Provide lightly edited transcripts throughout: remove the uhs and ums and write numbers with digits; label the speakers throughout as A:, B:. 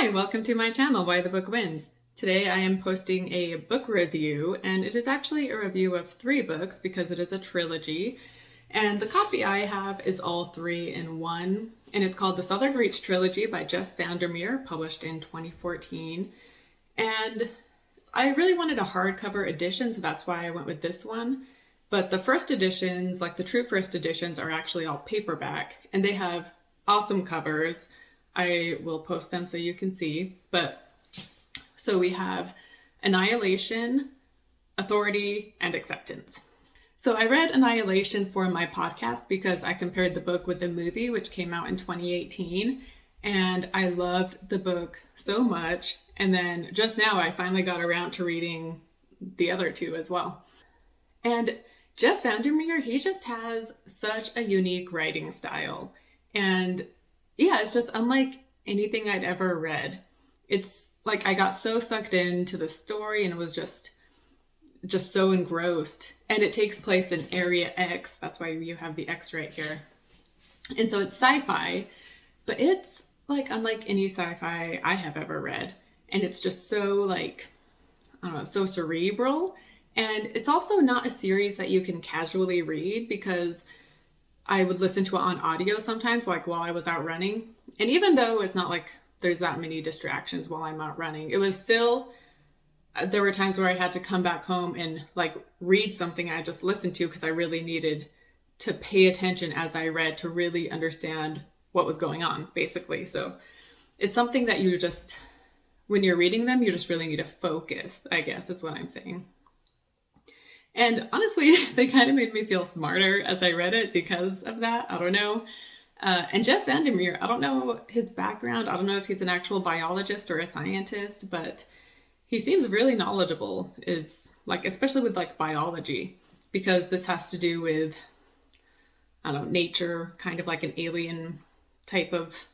A: Hi, welcome to my channel, Why the Book Wins. Today I am posting a book review, and it is actually a review of 3 books because it is a trilogy. And the copy I have is all 3 in one, and it's called The Southern Reach Trilogy by Jeff Vandermeer, published in 2014. And I really wanted a hardcover edition, so that's why I went with this one. But the first editions, like the true first editions, are actually all paperback, and they have awesome covers. I will post them so you can see. But so we have Annihilation, Authority, and Acceptance. So I read Annihilation for my podcast because I compared the book with the movie, which came out in 2018. And I loved the book so much. And then just now I finally got around to reading the other 2 as well. And Jeff Vandermeer, he just has such a unique writing style. And yeah, it's just unlike anything I'd ever read. It's like I got so sucked into the story and was just so engrossed. And it takes place in Area X. That's why you have the X right here. And so it's sci-fi, but it's like unlike any sci-fi I have ever read. And it's just so like, I don't know, so cerebral. And it's also not a series that you can casually read because I would listen to it on audio sometimes, like while I was out running. And even though it's not like there's that many distractions while I'm out running, it was still, there were times where I had to come back home and like read something I just listened to because I really needed to pay attention as I read to really understand what was going on, basically. So it's something that you just, when you're reading them, you just really need to focus, I guess is what I'm saying. And honestly, they kind of made me feel smarter as I read it because of that. I don't know. And Jeff Vandermeer, I don't know his background. I don't know if he's an actual biologist or a scientist, but he seems really knowledgeable, is like, especially with like biology, because this has to do with, I don't know, nature, kind of like an alien type of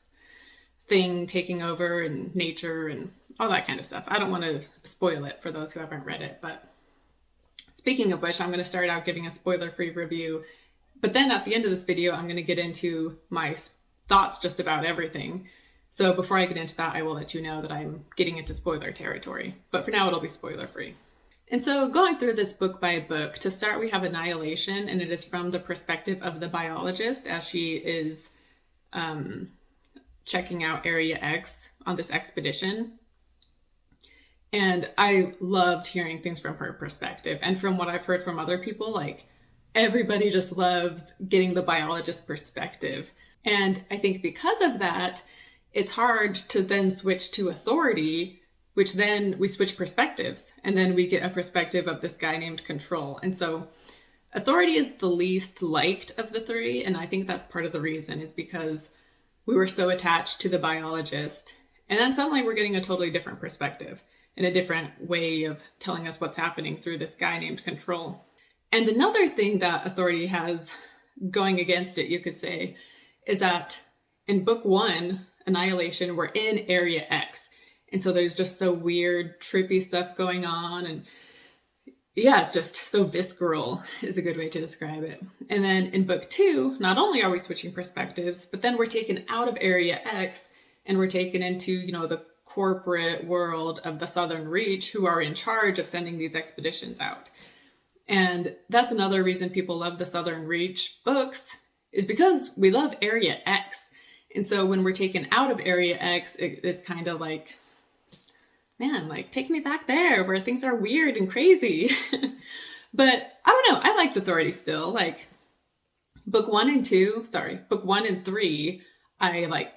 A: thing taking over and nature and all that kind of stuff. I don't want to spoil it for those who haven't read it, but speaking of which, I'm going to start out giving a spoiler-free review, but then at the end of this video, I'm going to get into my thoughts just about everything. So before I get into that, I will let you know that I'm getting into spoiler territory, but for now it'll be spoiler-free. And so going through this book by book, to start we have Annihilation, and it is from the perspective of the biologist as she is checking out Area X on this expedition. And I loved hearing things from her perspective. And from what I've heard from other people, like everybody just loves getting the biologist perspective. And I think because of that, it's hard to then switch to Authority, which then we switch perspectives. And then we get a perspective of this guy named Control. And so Authority is the least liked of the 3. And I think that's part of the reason is because we were so attached to the biologist. And then suddenly we're getting a totally different perspective and a different way of telling us what's happening through this guy named Control. And another thing that Authority has going against it, you could say, is that in book 1, Annihilation, we're in Area X. And so there's just so weird, trippy stuff going on. And yeah, it's just so visceral is a good way to describe it. And then in book 2, not only are we switching perspectives, but then we're taken out of Area X and we're taken into, you know, the corporate world of the Southern Reach, who are in charge of sending these expeditions out. And that's another reason people love the Southern Reach books, is because we love Area X. And so when we're taken out of Area X, it's kind of like, man, like take me back there where things are weird and crazy. But I don't know, I liked Authority still. Like book 1 and 3, I like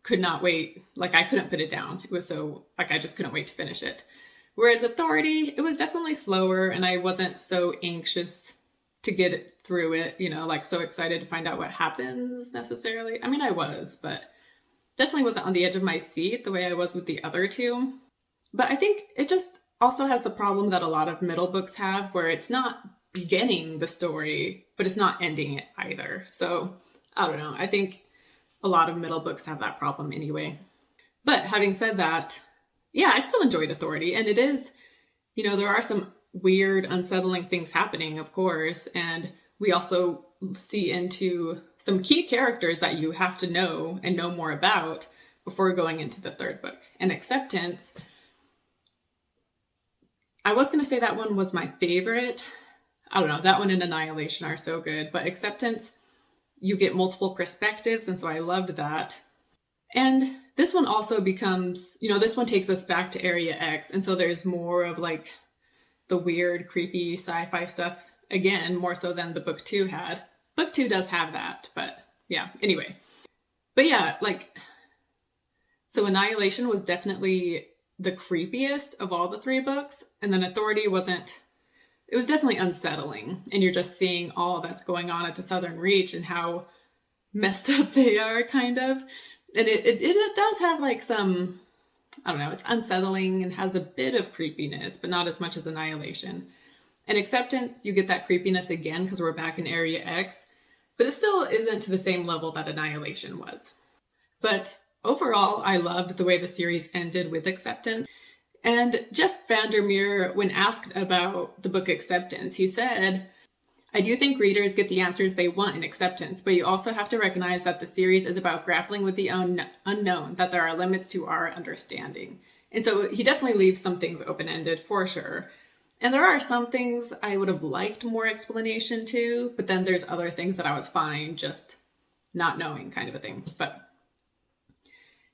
A: could not wait. Like I couldn't put it down. It was so like I just couldn't wait to finish it. Whereas Authority, it was definitely slower and I wasn't so anxious to get it through it, you know, like so excited to find out what happens necessarily. I mean, I was, but definitely wasn't on the edge of my seat the way I was with the other 2. But I think it just also has the problem that a lot of middle books have, where it's not beginning the story, but it's not ending it either. So I don't know. I think a lot of middle books have that problem anyway. But having said that, yeah, I still enjoyed Authority. And it is, you know, there are some weird, unsettling things happening, of course. And we also see into some key characters that you have to know and know more about. before going into the third book. And Acceptance, I was going to say that one was my favorite. I don't know, that one and Annihilation are so good, but Acceptance, you get multiple perspectives, and so I loved that. And this one also becomes, this one takes us back to Area X, and so there's more of like the weird, creepy sci-fi stuff, again, more so than the book 2 had. Book 2 does have that, but yeah, anyway. But yeah, so Annihilation was definitely the creepiest of all the 3 books, and then Authority it was definitely unsettling, and you're just seeing all that's going on at the Southern Reach and how messed up they are, kind of. And it does have like some, I don't know, it's unsettling and has a bit of creepiness, but not as much as Annihilation. And Acceptance, you get that creepiness again because we're back in Area X, but it still isn't to the same level that Annihilation was. But overall, I loved the way the series ended with Acceptance. And Jeff Vandermeer, when asked about the book Acceptance, he said, "I do think readers get the answers they want in Acceptance, but you also have to recognize that the series is about grappling with the unknown, that there are limits to our understanding." And so he definitely leaves some things open-ended for sure. And there are some things I would have liked more explanation to, but then there's other things that I was fine just not knowing, kind of a thing. But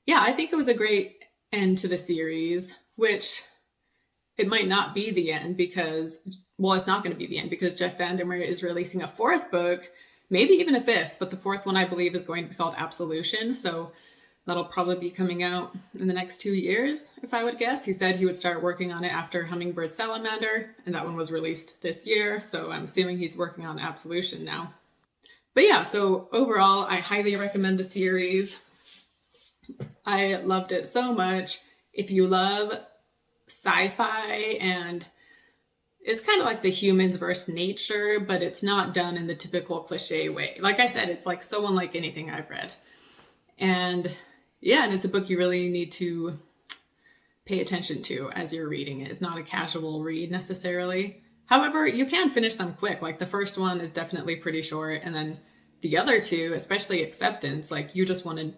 A: yeah, I think it was a great end to the series, which it might not be the end because, well, it's not going to be the end because Jeff Vandermeer is releasing a 4th book, maybe even a 5th, but the 4th one I believe is going to be called Absolution. So that'll probably be coming out in the next 2 years, if I would guess. He said he would start working on it after Hummingbird Salamander, and that one was released this year. So I'm assuming he's working on Absolution now. But yeah, so overall, I highly recommend the series. I loved it so much. If you love sci-fi, and it's kind of like the humans versus nature, but it's not done in the typical cliche way. Like I said, it's like so unlike anything I've read. And yeah, and it's a book you really need to pay attention to as you're reading it. It's not a casual read necessarily. However, you can finish them quick. Like the first one is definitely pretty short, and then the other 2, especially Acceptance, like you just want to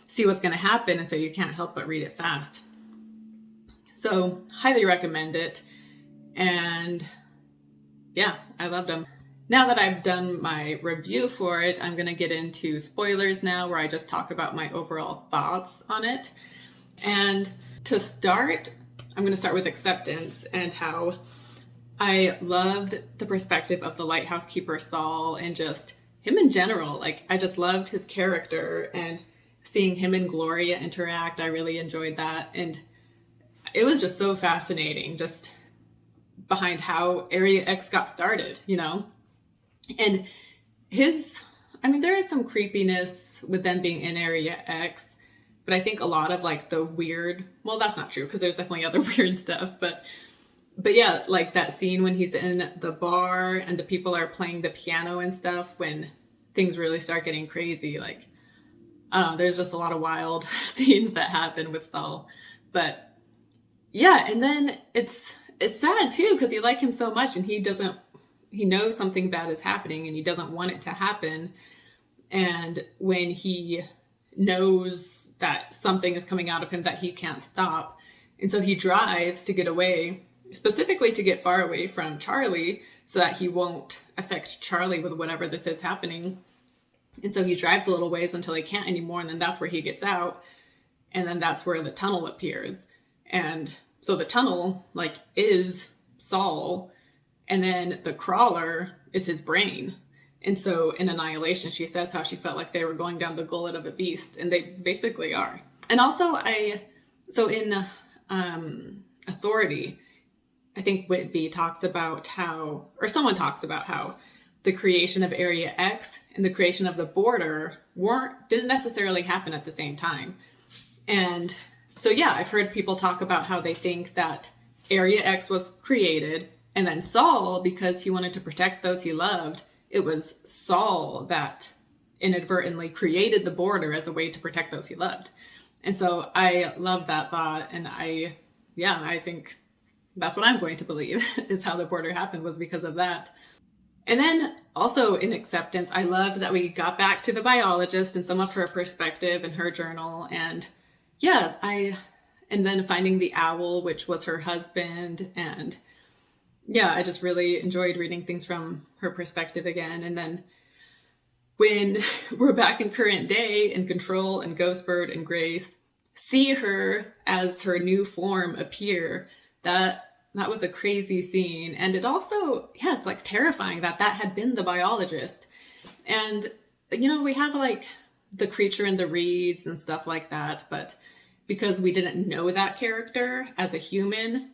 A: see what's going to happen, and so you can't help but read it fast. So highly recommend it. And yeah, I loved them. Now that I've done my review for it, I'm going to get into spoilers now, where I just talk about my overall thoughts on it. And to start, I'm going to start with Acceptance and how I loved the perspective of the lighthouse keeper Saul, and just him in general. Like, I just loved his character, and seeing him and Gloria interact, I really enjoyed that. And it was just so fascinating, just behind how Area X got started, And there is some creepiness with them being in Area X, but I think a lot of like the weird, well, that's not true because there's definitely other weird stuff, but yeah, like that scene when he's in the bar and the people are playing the piano and stuff, when things really start getting crazy, like, I don't know, there's just a lot of wild scenes that happen with Saul. But yeah, and then it's sad too, because you like him so much, and he knows something bad is happening and he doesn't want it to happen. And when he knows that something is coming out of him that he can't stop, and so he drives to get away, specifically to get far away from Charlie so that he won't affect Charlie with whatever this is happening. And so he drives a little ways until he can't anymore, and then that's where he gets out, and then that's where the tunnel appears. And so the tunnel, like, is Saul, and then the crawler is his brain. And so in Annihilation, she says how she felt like they were going down the gullet of a beast, and they basically are. And also so in Authority, I think Whitby talks about how, or someone talks about how the creation of Area X and the creation of the border didn't necessarily happen at the same time. And so yeah, I've heard people talk about how they think that Area X was created, and then Saul, because he wanted to protect those he loved, it was Saul that inadvertently created the border as a way to protect those he loved. And so I love that thought, and I think that's what I'm going to believe is how the border happened, was because of that. And then also in Acceptance, I loved that we got back to the biologist and some of her perspective and her journal, and yeah, and then finding the owl, which was her husband. And yeah, I just really enjoyed reading things from her perspective again. And then when we're back in current day and Control and Ghostbird and Grace see her as her new form appear, that was a crazy scene. And it also, yeah, it's like terrifying that that had been the biologist. And we have like the creature in the reeds and stuff like that, but because we didn't know that character as a human,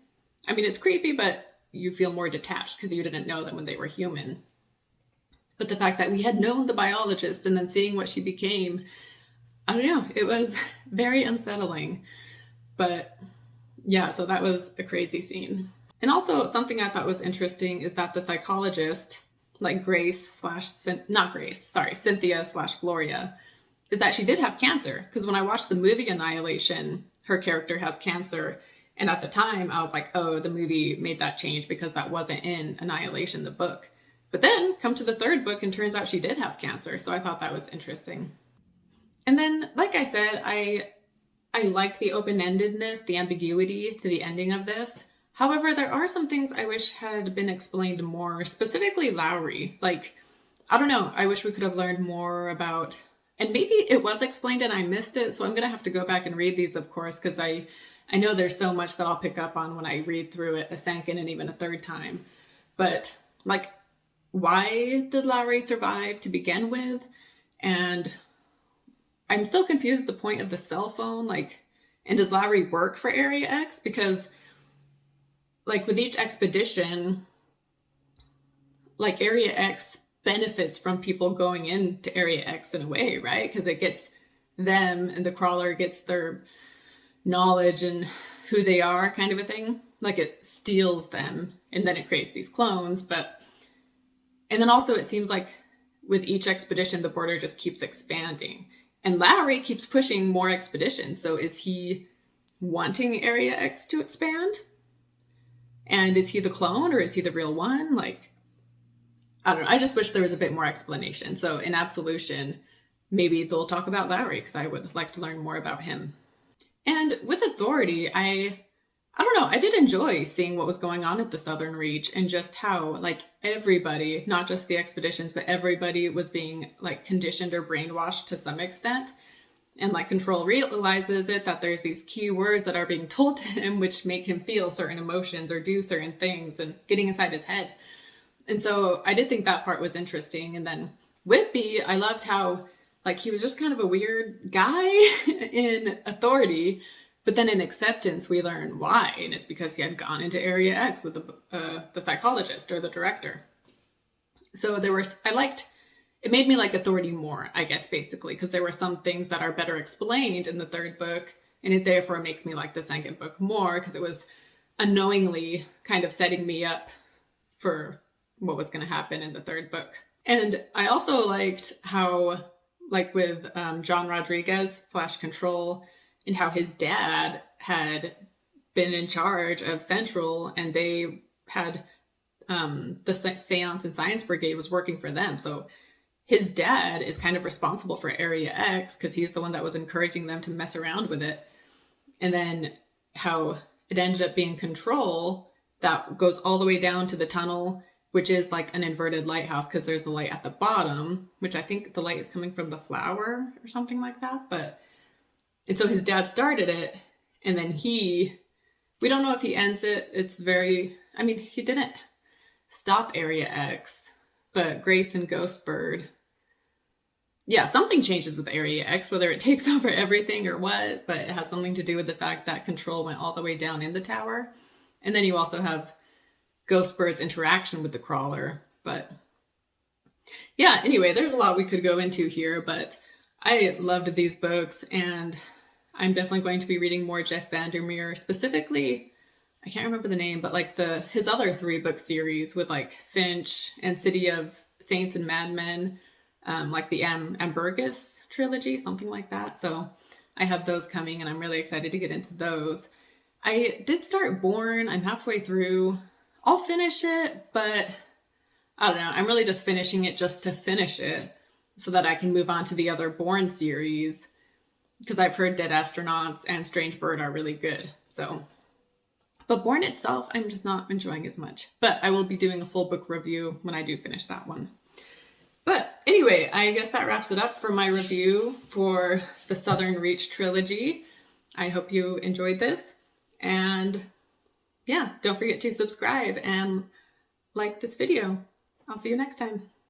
A: I mean, it's creepy, but you feel more detached because you didn't know them when they were human. But the fact that we had known the biologist and then seeing what she became, I don't know, it was very unsettling. But yeah, so that was a crazy scene. And also something I thought was interesting is that the psychologist, like Cynthia slash Gloria, is that she did have cancer. Because when I watched the movie Annihilation, her character has cancer. And at the time, I was like, oh, the movie made that change because that wasn't in Annihilation, the book. But then come to the third book and turns out she did have cancer. So I thought that was interesting. And then, like I said, I like the open-endedness, the ambiguity to the ending of this. However, there are some things I wish had been explained more, specifically Lowry. Like, I don't know, I wish we could have learned more about, and maybe it was explained and I missed it, so I'm going to have to go back and read these, of course, because I know there's so much that I'll pick up on when I read through it a second and even a third time. But, like, why did Lowry survive to begin with? And I'm still confused the point of the cell phone, like, and does Lowry work for Area X? Because, like, with each expedition, like, Area X benefits from people going into Area X in a way, right? Because it gets them, and the crawler gets their knowledge and who they are, kind of a thing. Like, it steals them, and then it creates these clones. And then also it seems like with each expedition, the border just keeps expanding. And Lowry keeps pushing more expeditions. So is he wanting Area X to expand? And is he the clone or is he the real one? Like, I don't know. I just wish there was a bit more explanation. So in Absolution, maybe they'll talk about Lowry because I would like to learn more about him. And with Authority, I don't know, I did enjoy seeing what was going on at the Southern Reach and just how, like, everybody, not just the expeditions, but everybody was being, like, conditioned or brainwashed to some extent. And, like, Control realizes it, that there's these key words that are being told to him which make him feel certain emotions or do certain things and getting inside his head. And so I did think that part was interesting. And then Whitby, I loved how, like, he was just kind of a weird guy in Authority. But then in Acceptance, we learn why, and it's because he had gone into Area X with the psychologist or the director. So it made me like Authority more, I guess, basically, because there were some things that are better explained in the third book, and it therefore makes me like the second book more, because it was unknowingly kind of setting me up for what was going to happen in the third book. And I also liked how, like with John Rodriguez / Control, and how his dad had been in charge of Central, and they had the Seance and Science Brigade was working for them. So his dad is kind of responsible for Area X because he's the one that was encouraging them to mess around with it. And then how it ended up being Control that goes all the way down to the tunnel, which is like an inverted lighthouse because there's the light at the bottom, which I think the light is coming from the flower or something like that. And so his dad started it, and then we don't know if he ends it. He didn't stop Area X, but Grace and Ghostbird, yeah, something changes with Area X, whether it takes over everything or what, but it has something to do with the fact that Control went all the way down in the tower. And then you also have Ghostbird's interaction with the crawler. But yeah, anyway, there's a lot we could go into here, but I loved these books, and I'm definitely going to be reading more Jeff Vandermeer, specifically, I can't remember the name, but like his other 3-book series with like Finch and City of Saints and Madmen, like the Ambergris trilogy, something like that. So I have those coming, and I'm really excited to get into those. I did start Born. I'm halfway through. I'll finish it, but I don't know. I'm really just finishing it just to finish it, so that I can move on to the other Born series. because I've heard Dead Astronauts and Strange Bird are really good. So, but Born itself, I'm just not enjoying as much. But I will be doing a full book review when I do finish that one. But anyway, I guess that wraps it up for my review for the Southern Reach trilogy. I hope you enjoyed this. And yeah, don't forget to subscribe and like this video. I'll see you next time.